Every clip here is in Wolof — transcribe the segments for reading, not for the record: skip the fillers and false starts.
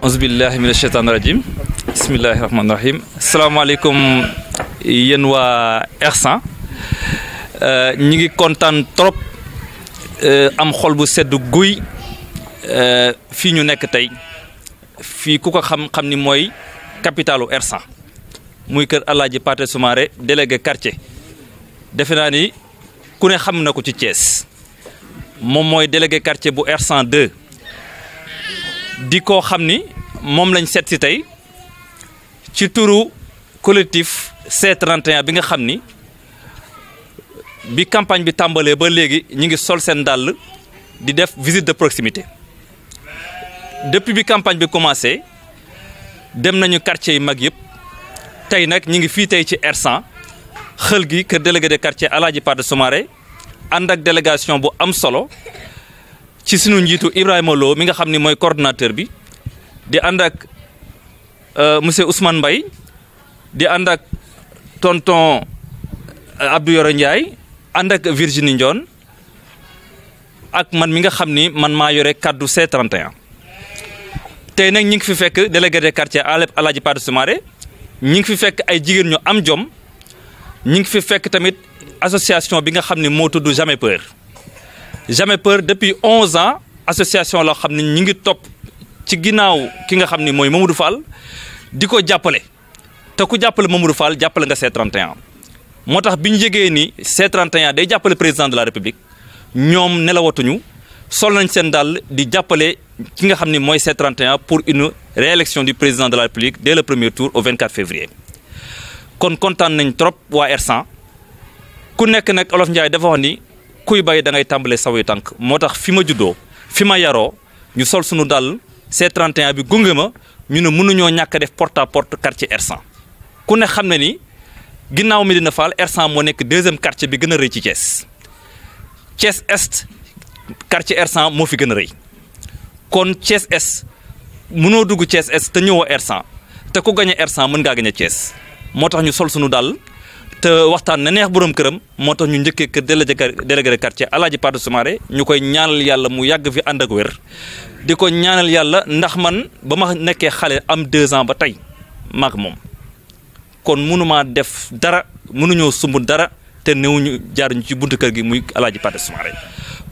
auzubillahi mina shaytaani rajim bismillahi rahmaani rahim asalaamaaleykum yéen waa R100 ñi ngi kontaan trop am xol bu sedd guy fii ñu nekk tey fii ku ko xam ni mooy capitalu R100 muy kër Alaaji Pathé Soumaré délégué quartier defe naa ni ku ne xam na ko ci Thiès moom mooy délégué quartier bu R102 di ko xam ni moom lañ seet si tey ci turu collectif C31 bi nga xam ni bi campagne bi tàmbalee ba léegi ñi ngi sol seen dàll di def visite de proximité depuis bi campagne bi commencé dem nañu quartier yi mag yëpp tey nag ñi ngi fii tey ci R100 xël gi kër délégué de quartier Alaaji Pathé Soumaré ànd ak délégation bu am solo ci sunu njiitu Ibrahima Lo mi nga xam ni mooy coordonnateur bi di ànd ak monsieur Ousmane Mbaye di ànd ak tonton Abdou Yoro Ndiaye ànd ak Virginie Ndione ak man mi nga xam ni man maa yore kaddu C31 tey nag ñi ngi fi fekk délégué de quartier Alaaji Pathé Soumaré ñi ngi fi fekk ay jigéen ñu am jom ñi ngi fi fekk tamit association bi nga xam ni moo tudd Jamais Peur Jamais Peur depuis 11 ans association loo xam ne ñi ngi topp ci ginnaaw ki nga xam ni mooy Mamadou Fall di ko jàppale te ku jàppale Mamadou Fall jàppale nga C31 moo tax bi ñu yëgee ni C31 day jàppale président de la République ñoom nelawatuñu sol nañ seen dàll di jàppale ki nga xam ni mooy C31 pour une réélection du président de la République dès le premier tour au 24 février kon kontaan nañ trop waa R100 ku nekk nag Olof Ndiaye dafa wax ni kuy bay da ngay tàmbalee saw yu tànk moo tax fi ma juddoo fi ma yaroo ñu sol sunu dàll C31 bi gunge ma ñu ne mënuñoo ñàkk a def porte à porte quartier R100 ku ne xam ne ni ginnaaw Médina Fall R100 moo nekk deuxième quartier bi gën a rëy ci Thiès Thiès Est quartier R100 moo fi gën a rëy kon Thiès Est mënoo dugg Thiès Est te ñëwoo R100 te ku gañe R100 mën ngaa gañe Thiès moo tax ñu sol sunu dàll te waxtaan na neex borom këram moo tax ñu njëkkee kër délégué de quartier Alaaji Pathé Soumaré ñu koy ñaanal yàlla mu yàgg fi ànd ak wér di ko ñaanal yàlla ndax man ba ma nekkee xale am 2 ans ba tey maag moom kon mënumaa def dara mënuñoo sumb dara te newuñu jaaruñu ci buntu kër gi muy Alaaji Pathé Soumaré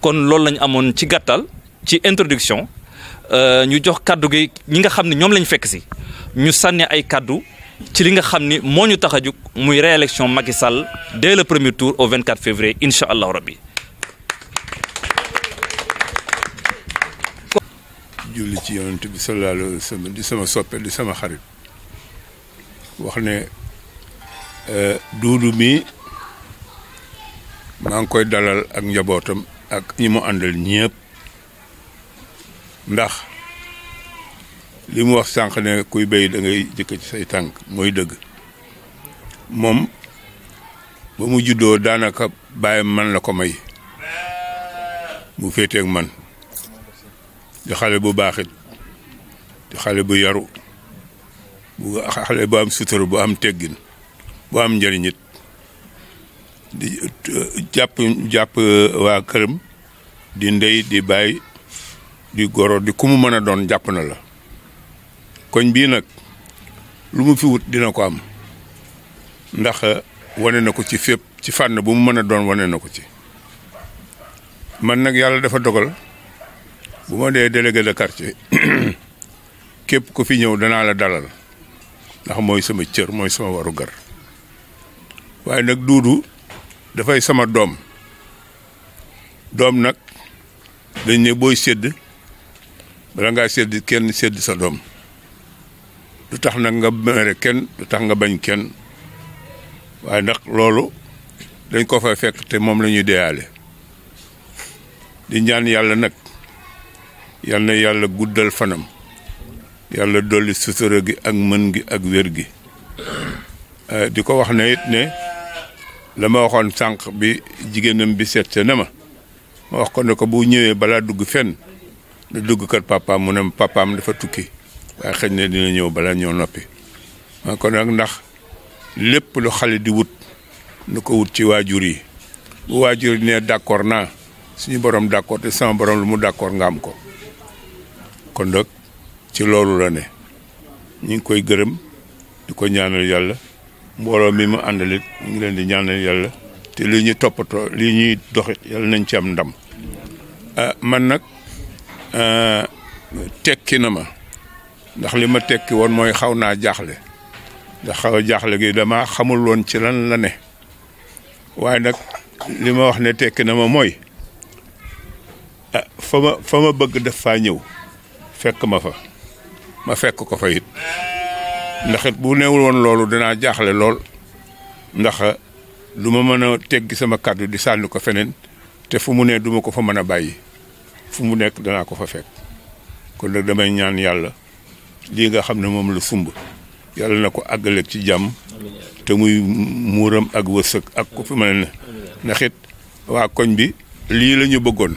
kon loolu lañu amoon ci gàttal ci introduction ñu jox kaddu gi ñi nga xam ne ñoom lañ fekk si ñu sànni ay kaddu ci li nga xam ni moo ñu tax a jóg muy réélection Macky Sall dès le premier tour au 24 février incha allahu rabbi. julli ci yonent bi sallallahu alayhi wa sallam di sama soppe di sama xarit wax ne duudu mi maa ngi koy dalal ak njabootam ak ñi mu àndal ñëpp ndax li mu wax sànq ne kuy béy da ngay jëkk ci say tànk mooy dëgg moom ba mu juddoo daanaka bàyyam man la ko may mu féeteeg man di xale bu baaxit di xale bu yaru bu xale bu am sutura bu am teggin bu am njëriñit di jàpp waa këram di ndey di baay di goro di ku mu mën a doon jàpp na la koñ bii nag lu mu fi wut dina ko am ndax wane na ko ci fépp ci fànn bu mu mën a doon wane na ko ci man nag yàlla dafa dogal bu ma dee délégué de quartier képp ku fi ñëw danaa la dalal ndax mooy sama cër mooy sama waru gar waaye nag duudu dafay sama doom nag dañ ne booy sédd bala ngaa sédd kenn sédd sa doom du tax nag nga mere kenn du tax nga bañ kenn waaye ndax loolu dañ ko fay fekk te moom la ñuy deyaale di ñaan yàlla nag yal na yàlla guddal fanam yàlla dolli sutura gi ak mën gi ak wér gi di ko wax ne it ne la ma waxoon sànq bi jigéenam bi seet se ne ma wax ko ne ko bu ñëwee balaa dugg fenn da dugg kër papaam mu ne papaam dafa tukki waaye xëy na dina ñëw balaa ñëw noppi ma ko nag ndax lépp lu xale di wut nu ko wut ci waajur yi bu waajur yi ne d'accord naa suñu borom d'accord te sama borom lu mu d'accord nga am ko kon nag ci loolu la ne ñu ngi koy gërëm di ko ñaanal yàlla mbooloo mi mu àndalit ñu ngi leen di ñaanal yàlla te li ñuy toppatoo li ñuy doxit yàlla nañ ci am ndam man nag tekki na ma ndax li ma tekki woon mooy xaw naa jaaxle ndax xaw a jaaxle gi dama xamul woon ci lan la ne waaye nag li ma wax ne tekki na ma mooy fa ma bëgg def faa ñëw fekk ma fa ma fekk ko fa it ndax it bu newul woon loolu dinaa jaaxle lool ndax du ma mën a teggi sama kàddu di sànni ko feneen te fu mu ne duma ko fa mën a bàyyi fu mu nekk danaa ko fa fekk kon nag damay ñaan yàlla lii nga xam ne moom la sumb yàlla na ko àggale ci jàmm te muy muuram ak wërsëg ak ku fi mën ne ndax it waa koñ bi lii la ñu bëggoon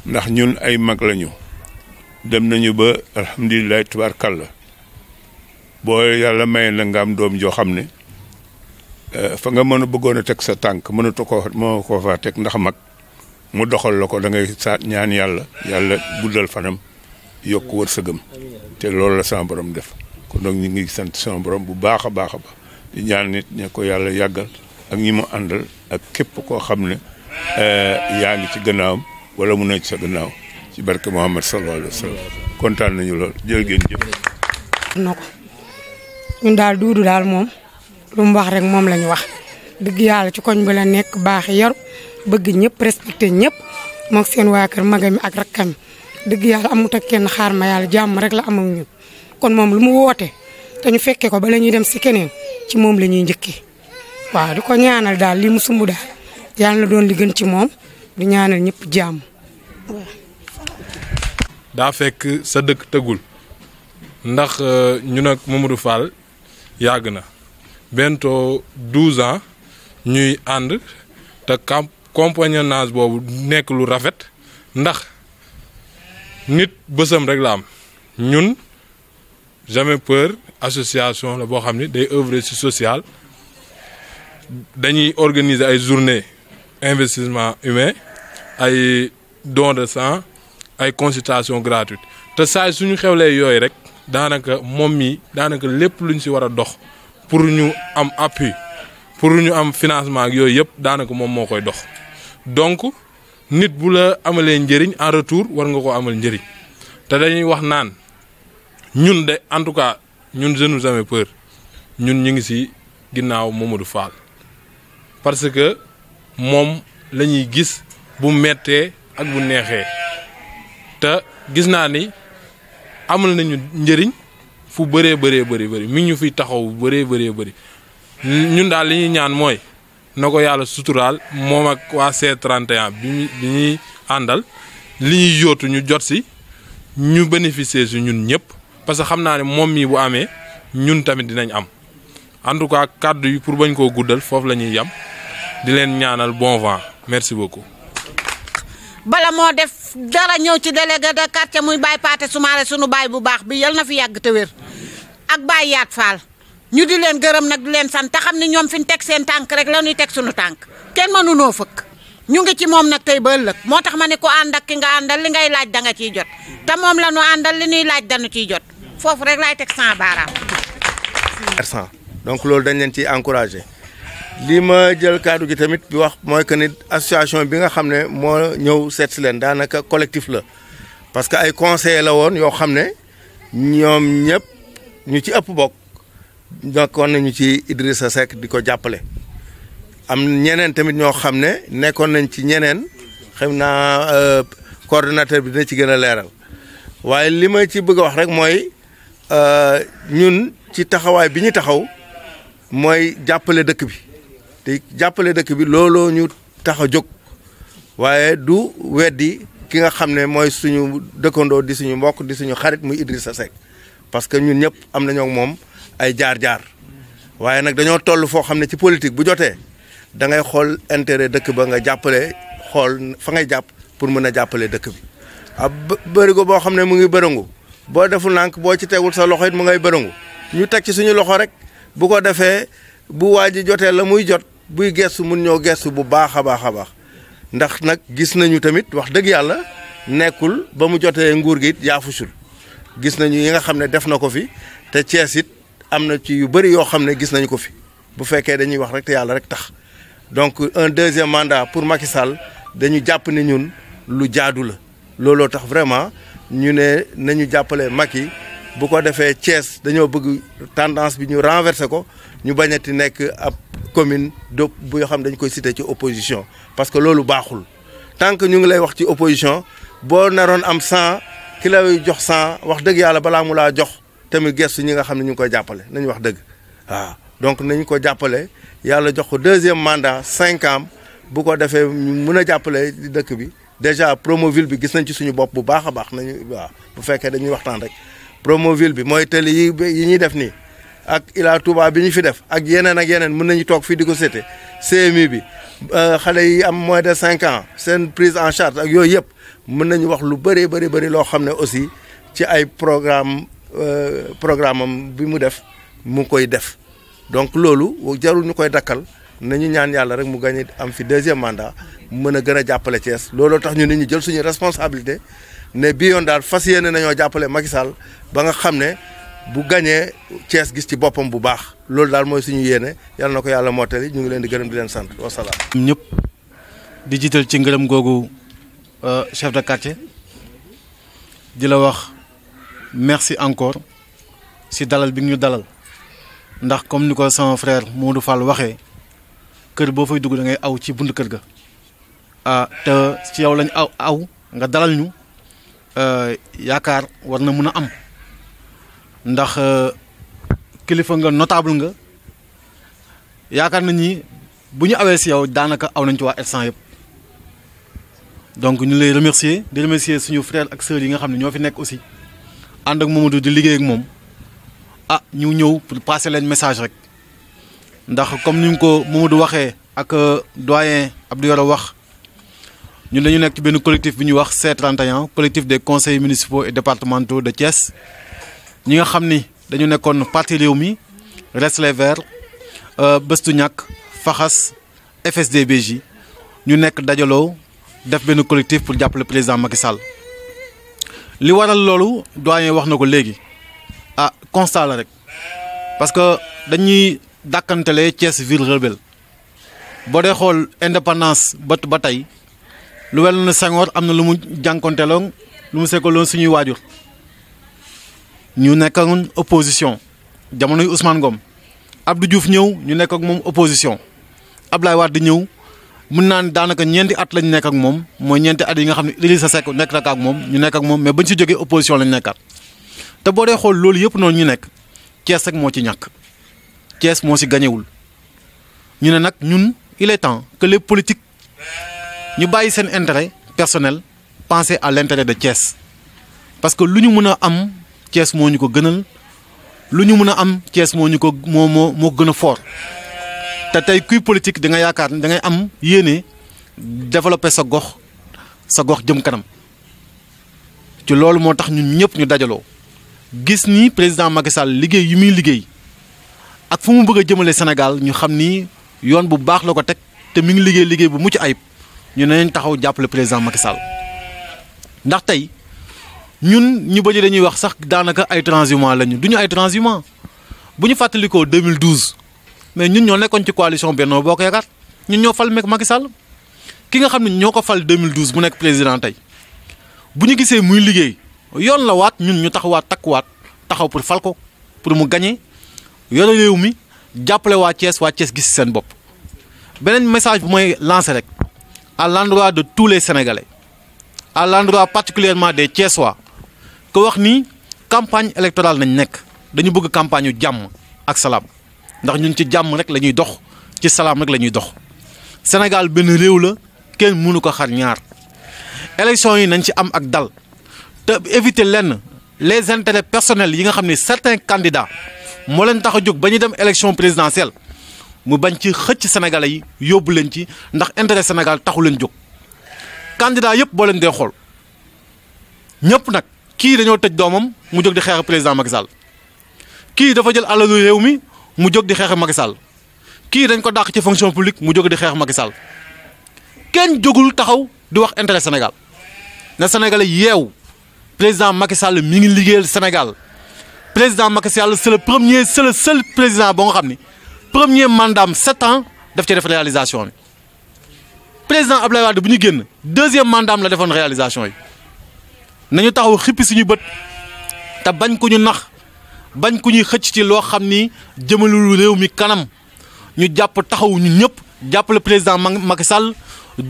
ndax ñun ay mag lañu dem nañu ba alhamdulilah tubaarkàlla boo yàlla maye na nga am doom joo xam ne fa nga mën a bëggoon a teg sa tànk mënatu ko moo ko fa teg ndax mag mu doxal la ko da ngay sa ñaan yàlla guddal fanam yokk wërsëgam te loolu la sama borom def kon donc ñu ngi sant sama borom bu baax a baax a baax di ñaan nit ñe ko yàlla yàggal ak ñi mu àndal ak képp koo xam ne yaa ngi ci gannaawam wala mu nekk sa gannaaw ci barke Muhammad sallallahu alayhi wa sallam kontaan nañu lool jërë ngeen jëf. na ko ñun daal Duudu daal moom lu mu wax rek moom la ñu wax dëgg yàlla ci koñ bi la nekk baax yaru bëgg ñëpp respecté ñëpp moog seen waa kër magami ak rakkami dëgg yàlla amut ak kenn xaar ma yàlla jàmm rek la am ak ñun kon moom lu mu woote te ñu fekkee ko ba la ñuy dem si keneen ci moom la ñuy njëkkee waaw di ko ñaanal daal li mu sumb daal yàlla na doon li gën ci moom di ñaanal ñëpp jàmm. daa fekk sa dëkk tëggul ndax ñun ak Mamadou Fall yàgg na bientôt 12 ans ñuy ànd te compagnonnage boobu nekk lu rafet ndax nit bësam rek la am ñun jamais peur association la boo xam ne day œuvrer ci social dañuy organiser ay journée investissement humain ay don de sang ay consultation gratuite te saa suñu xewlee yooyu rek daanaka moom mi daanaka lépp luñ ci war a dox pour ñu am appui pour ñu am financement ak yooyu yëpp daanaka moom moo koy dox donc nit bu la amalee njëriñ en retour war nga ko amal njëriñ te dañuy wax naan ñun de en tout cas ñun jeunes jamais peur ñun ñu ngi ci ginnaaw Mamadou Fall parce que moom la ñuy gis bu mettee ak bu neexee te gis naa ni amal nañu njëriñ fu bëree bëri mi ñu fiy taxaw bëree bëri ñun daal li ñuy ñaan mooy na ko yàlla suturaal moom ak waa C31 bi ñuy àndal li ñuy yóotu ñu jot si ñu bénéficier si ñun ñëpp parce que xam naa ne moom mii bu amee ñun tamit dinañ am en tout cas kàddu yi pour bañ koo guddal foofu la ñuy yam di leen ñaanal bon vent merci beaucoup. bala moo def dara ñëw ci délégué de quartier muy Baye Paate Soumaré sunu baay bu baax bi yal na fi yàgg te wér ak Baye Yaat Fall ñu di leen gërëm nag di leen sant te xam ne ñoom fi ñu teg seen tànk rek la ñuy teg sunu tànk kenn mënunoo fëkk ñu ngi ci moom nag tey ba ëllëg moo tax ma ne ko ànd ak ki nga àndal li ngay laaj da nga ciy jot te moom la ñu àndal li ñuy laaj dañu ciy jot foofu rek laay teg 100 baaraam. donc loolu dañ leen ciy encouragé lii ma jël kaddu gi tamit bi wax mooy que ni association bi nga xam ne moo ñëw seet si leen daanaka collectif la parce que ay conseillers la woon yoo xam ne ñoom ñëpp ñu ci ëpp bokk nekkoon nañu ci Idrissa Seck di ko jàppale. am ñeneen tamit ñoo xam ne nekkoon nañ ci ñeneen xam naa coordonnateur bi dina ci gën a leeral waaye li ma ci bëgg a wax rek mooy ñun ci taxawaay bi ñu taxaw mooy jàppale dëkk bi. te jàppale dëkk bi looloo ñu tax a jóg waaye du weddi ki nga xam ne mooy suñu dëkkandoo di suñu mbokk di suñu xarit muy Idrissa Seck parce que ñun ñëpp am nañoo moom ay jaar-jaar waaye nag dañoo toll foo xam ne ci politique bu jotee da ngay xool intérêt dëkk ba nga jàppale xool fa ngay jàpp pour mën a jàppale dëkk bi. ab bërigo boo xam ne mu ngi bërëngu boo deful nànk boo ci tegul sa loxo it mu ngay bërëngu ñu teg ci suñu loxo rek bu ko defee bu waa ji jotee la muy jot. buy gestu mun ñoo gestu bu baax a baax a baax ndax nag gis nañu tamit wax dëgg yàlla nekkul ba mu jotee nguur gi it yaafusul gis nañu yi nga xam ne def na ko fi te Thiès it am na ci yu bëri yoo xam ne gis nañu ko fi bu fekkee dañuy wax rek te yàlla rek tax donc un deuxième mandat pour Macky Sall dañu jàpp ne ñun lu jaadu la looloo tax vraiment ñu ne nañu jàppale Macky bu ko defee Thiès dañoo bëgg tendance bi ñu renverser ko ñu bañati nekk ab commune de bu yoo xam dañ koy cité ci opposition parce que loolu baaxul tant que ñu ngi lay wax ci opposition boo naroon am 100 ki lay jox 100 wax dëgg yàlla balaa mu laa jox tamit gestu ñi nga xam ne ñu ngi koy jàppale nañu wax dëgg waaw donc nañu ko jàppale yàlla jox ko deuxième mandat 5 ans bu ko defee ñu mën a jàppale dëkk bi déjà Promoville bi gis nañ ci suñu bopp bu baax a baax nañu waaw bu fekkee dañuy waxtaan rek Promoville bi mooy tëli yi ñuy def nii ak Ila Touba bi ñu fi def ak yeneen mën nañu toog fii di ko seete CMU bi xale yi am moins de 5 ans seen prise en charge ak yooyu yëpp mën nañu wax lu bëri loo xam ne aussi ci ay programme am bi mu def mu koy def donc loolu jarul ñu koy dakkal nañu ñaan yàlla rek mu gagné am fi deuxième mandat mën a gën a jàppale Thiès looloo tax ñu nit ñi jël suñu responsabilité ne bii yoon daal fas yéene nañoo jàppale Macky Sall ba nga xam ne bu gagné Thiès gis ci boppam bu baax loolu daal mooy suñu yéene yàlla na ko yàlla mottali ñu ngi leen di gërëm di leen sant wasalaam. ñëpp di jiital ci ngërëm googu chef de quartier di la wax merci encore si dalal bi ñu dalal ndax comme ni ko sama frère Modou Fall waxee kër boo fay dugg da ngay aw ci bunt kër ga te ci yow lañ aw nga dalal ñu yaakaar war na mën a am ndax kilifa nga notable nga yaakaar nañ ni bu ñu awee si yow daanaka aw nañ ci waa R100 yëpp donc ñu lay remercier di remercier suñu frère ak sœurs yi nga xam ne ñoo fi nekk aussi ànd ak Mamadou di liggéey ak moom ñu ñëw pour passer leen message rek ndax comme ni ñu ko Mamadou waxee ak doyen Abdou Yoro wax ñun dañu nekk ci benn collectif bi ñuy wax C31 collectif des conseils municipaux et départementaux de Thiès ñi nga xam ni dañu nekkoon parti Rewmi Reste les Verts Bës Du Ñakk Faxas FSD/BJ ñu nekk dajaloo def benn collectif pour jàppale président Macky Sall li waral loolu doyen wax na ko léegi constat la rek parce que dañuy dàkkantele Thiès ville rebelle boo dee xool indépendance ba tey lu wel na Senghor am na lu mu jànkonteloon lu mu sekkaloon suñuy waajur ñu nekkoon opposition jamonoy Ousmane Ngom Abdou Diouf ñëw ñu nekk ak moom opposition Ablaye Wade di ñëw mun naa ne daanaka ñeenti at lañ nekk ak moom mooy ñeenti at yi nga xam ne Idrissa Seck nekk na ak moom ñu nekk ak moom mais bañ si jógee opposition lañ nekkaat te boo dee xool loolu yëpp noonu ñu nekk Thiès rek moo ci ñàkk Thiès moo si gañewul ñu ne nag ñun il est temps que les politiques ñu bàyyi seen intérêt personnel penser à l'intérêt de Thiès parce que lu ñu mën a am Thiès moo ñu ko gënal lu ñu mën a am Thiès moo ñu ko moo gën a fort te tey kuy politique da nga yaakaar da ngay am yéene développer sa gox jëm kanam ci loolu moo tax ñun ñëpp ñu dajaloo gis ni président Macky Sall liggéey yu muy liggéey ak fu mu bëgg a jëmale Sénégal ñu xam ni yoon bu baax la ko teg te mi ngi liggéey bu mucc ayib ñu ne nañ taxaw jàppale président Macky Sall ndax tey ñun ñu bëri dañuy wax sax daanaka ay transhumants lañu du ñu ay transhumants bu ñu fàttalikoo 2012 mais ñun ñoo nekkoon ci coalition Benno Bokk Yaakaar ñun ñoo fal Macky Sall ki nga xam ne ñoo ko fal 2012 mu nekk président tey bu ñu gisee muy liggéey yoon la waat ñun ñu taxawaat takkuwaat taxaw pour fal ko pour mu gagné yore réew mi jàppale waa Thiès gis seen bopp. beneen message bu mooy lancé rek à l'endroit de tous les Sénégalais à l'endroit particulièrement des Thiessois ko wax ni campagne électorale nañ nekk dañu bëgg campagne yu jàmm ak salaam ndax ñun ci jàmm rek la ñuy dox ci salaam rek la ñuy dox Sénégal benn réew la kenn mënu ko xar ñaar élection yi nañ ci am ak dal te éviter lenn les intérêts personnels yi nga xam ne certains candidats moo leen tax a jóg ba ñu dem élection présidentielle mu bañ ci xëcc Sénégalais yi yóbbu leen ci ndax intérêt Sénégal taxu leen jóg candidat yëpp boo leen dee xool ñëpp nag kii dañoo tëj doomam mu jóg di xeex président Macky Sall kii dafa jël alalu réew mi mu jóg di xeex Macky Sall kii dañ ko dàq ci fonction publique mu jóg di xeex Macky Sall kenn jógul taxaw di wax intérêt Sénégal na Sénégalais yeew président Macky Sall mi ngi liggéeyal Sénégal président Macky Sall c'est le seul président boo nga xam ni premier mandat am 7 ans daf ci def réalisation bi président Abdoulaye Wade bu ñu génn deuxième mandat am la defoon réalisation yi nañu taxaw xippi suñu bët te bañ ku ñu nax bañ ku ñuy xëcc ci loo xam ni jëmalul réew mi kanam ñu jàpp taxaw ñun ñëpp jàpp le président Macky Sall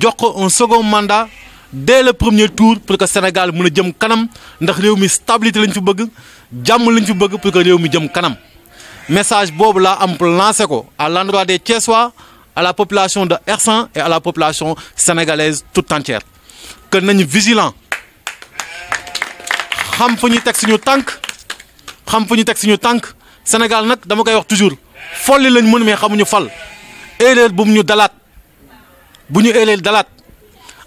jox ko un second mandat dès le premier tour pour que Sénégal mën a jëm kanam ndax réew mi stabilité lañ fi bëgg jàmm lañ fi bëgg pour que réew mi jëm kanam message boobu laa am pour lancer ko à l'endroit des Thiessois à la population de Hersent et à la population sénégalaise toute entière que nañu vigilant xam fu ñuy teg suñu tànk Sénégal nag dama koy wax toujours folli lañ mën mais xamuñu fal erreur bu mu ñu dalaat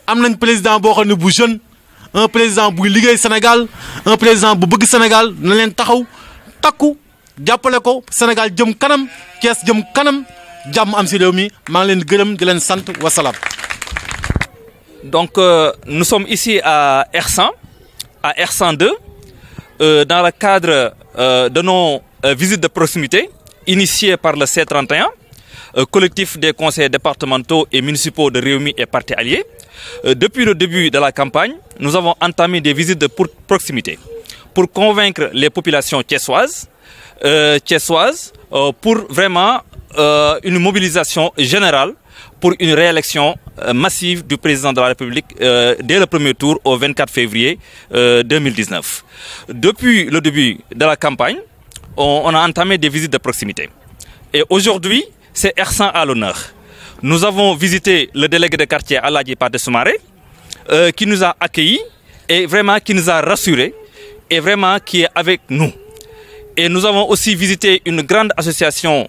am nañ président boo xam ne bu jeune un président buy liggéey Sénégal un président bu bëgg Sénégal na leen taxaw takku jàppale ko Sénégal jëm kanam Thiès jëm kanam jàmm am si réew mi maa ngi leen gërëm di leen sant wasalaam. Donc nous sommes ici à Hersent 2 dans le cadre de nos visites de proximité initiées par le C31 collectif des conseils départementaux et municipaux de Rewmi et partis alliés. Depuis le début de la campagne, nous avons entamé des visites de proximité pour convaincre les populations thiessoises pour vraiment une mobilisation générale pour une réélection massive du président de la République dès le premier tour au 24 février 2019. Depuis le début de la campagne, on a entamé des visites de proximité. Et aujourd'hui, c'est Hersent à l'honneur. Nous avons visité le délégué de quartier Aladji Pathé Soumaré qui nous a accueillis et vraiment qui nous a rassurés et vraiment qui est avec nous. Et nous avons aussi visité une grande association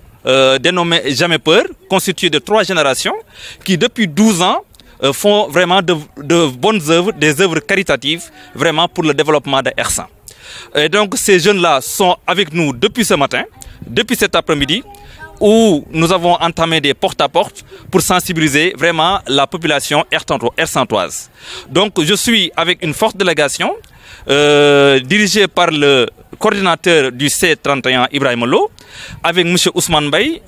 dénommée Jamais Peur, constituée de 3 générations qui depuis 12 ans font vraiment de bonnes œuvres, des œuvres caritatives vraiment pour le développement de Hersent. Et donc ces jeunes-là sont avec nous depuis ce matin, depuis cet après-midi, où nous avons entamé des porte-à-porte pour sensibiliser vraiment la population hersentoise. Donc je suis avec une forte délégation dirigée par le coordinateur du C31 Ibrahima Lo, avec M. Ousmane Mbaye,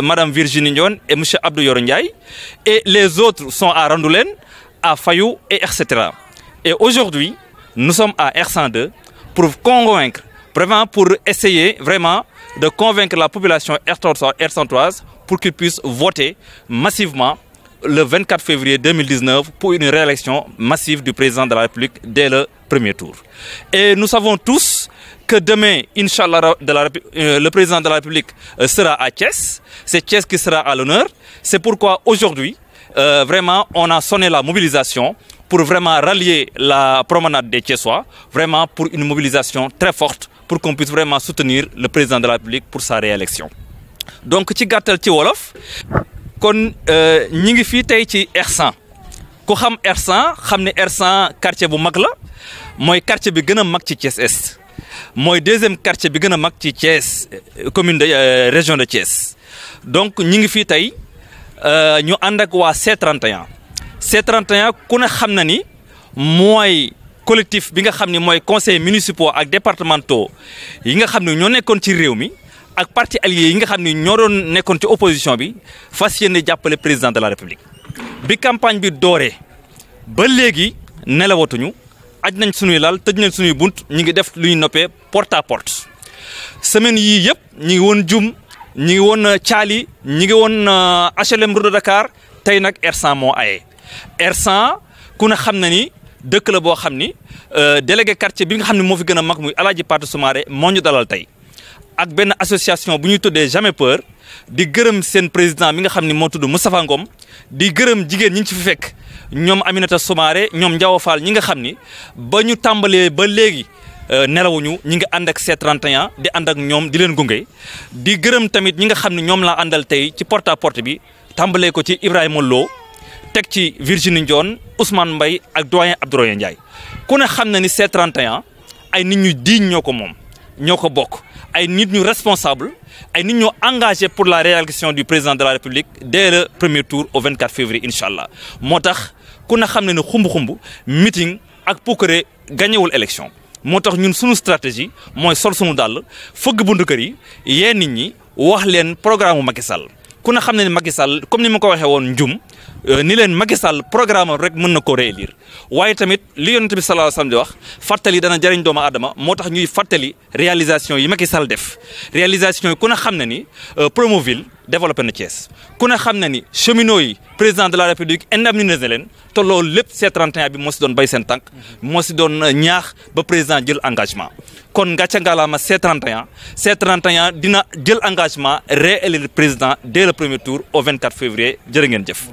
Mme Virginie Ndione et M. Abdou Yoro Ndiaye. Et les autres sont à Randoulène, à Fayou, et etc. Et aujourd'hui, nous sommes à Hersent 2 pour convaincre, vraiment pour essayer vraiment de convaincre la population hersentoise pour qu'ils puissent voter massivement le 24 février 2019 pour une réélection massive du président de la République dès le premier tour. Et nous savons tous que demain, Inch'Allah, le président de la République sera à Thiès. C'est Thiès qui sera à l'honneur. C'est pourquoi aujourd'hui, vraiment, on a sonné la mobilisation pour vraiment rallier la promenade des Thiessois, vraiment pour une mobilisation très forte pour qu'on puisse vraiment soutenir le président de la République pour sa réélection. Donc, ci gàttal ci wolof kon ñi ngi fii tey ci Hersent ku xam Hersent xam ne Hersent quartier bu mag la mooy quartier bi gën a mag ci Thiès Est mooy deuxième quartier bi gën a mag ci Thiès commune de région de Thiès. Donc ñi ngi fii tey ñu ànd ak waa C31 ku ne xam na ni mooy collectif bi nga xam ne mooy conseils municipaux ak départementaux yi nga xam ne ñoo nekkoon ci réew mi ak partis alliés yi nga xam ne ñoo doon nekkoon ci opposition bi fas yéene jàppale président de la République. bi campagne bi dooree ba léegi nelawatuñu aj nañ suñuy lal tëj nañ suñuy bunt ñi ngi def lu ñu noppee porte à porte semaine yii yëpp ñi ngi woon Dioum ñi ngi woon Thiali ñi ngi woon HLM Route de Dakar tey nag Hersent moo aye. Hersent ku ne xam na ni dëkk la boo xam ni délégué quartier bi nga xam ne moo fi gën a mag muy Aladji Pathé Soumaré moo ñu dalal tey ak benn association bu ñuy tuddee Jamais Peur di gërëm seen président mi nga xam ne moo tudd Moustapha Ngom di gërëm jigéen ñi ñu ci fi fekk ñoom Aminata Soumaré ñoom Ndiaw Fall ñi nga xam ni ba ñu tàmbalee ba léegi nelawuñu ñi ngi ànd ak C31 di ànd ak ñoom di leen gunge di gërëm tamit ñi nga xam ne ñoom laa àndal tey ci porte à porte bi tàmbalee ko ci Ibrahima Lo teg ci Virginie Ndione Ousmane Mbaye ak doyen Abdoulaye Ndiaye ku ne xam na ni C31 ay nit ñu digne ñoo ko moom ñoo ko bokk ay nit ñu responsable ay nit ñu engagé pour la réélection du président de la République dès le premier tour au 24 février incha allah moo tax ku ne xam na ni xumb-xumb meeting ak puukare gañewul élection moo tax ñun suñu stratégie mooy sol suñu dàll fëgg buntu kër yi yee nit ñi wax leen programme mu Macky Sall ku ne xam ne ni Macky Sall comme ni ma ko waxee woon njum ni leen Macky Sall programme rek mën na ko réélire waaye tamit li yonent bi sallallahu alayhi wasallam di wax fàttali dana jëriñ doomu aadama moo tax ñuy fàttali réalisation yi Macky Sall def réalisation yi ku ne xam ne ni Promoville développé na Thiès ku ne xam ne ni cheminots yi président de la République indemnisé na leen te loolu lépp C31 bi moo si doon bay seen tànk moo si doon ñaax ba président jël engagement kon ngàcca ngalaama C31 dina jël engagement réélire président dès le premier tour au 24 février jërë ngeen jëf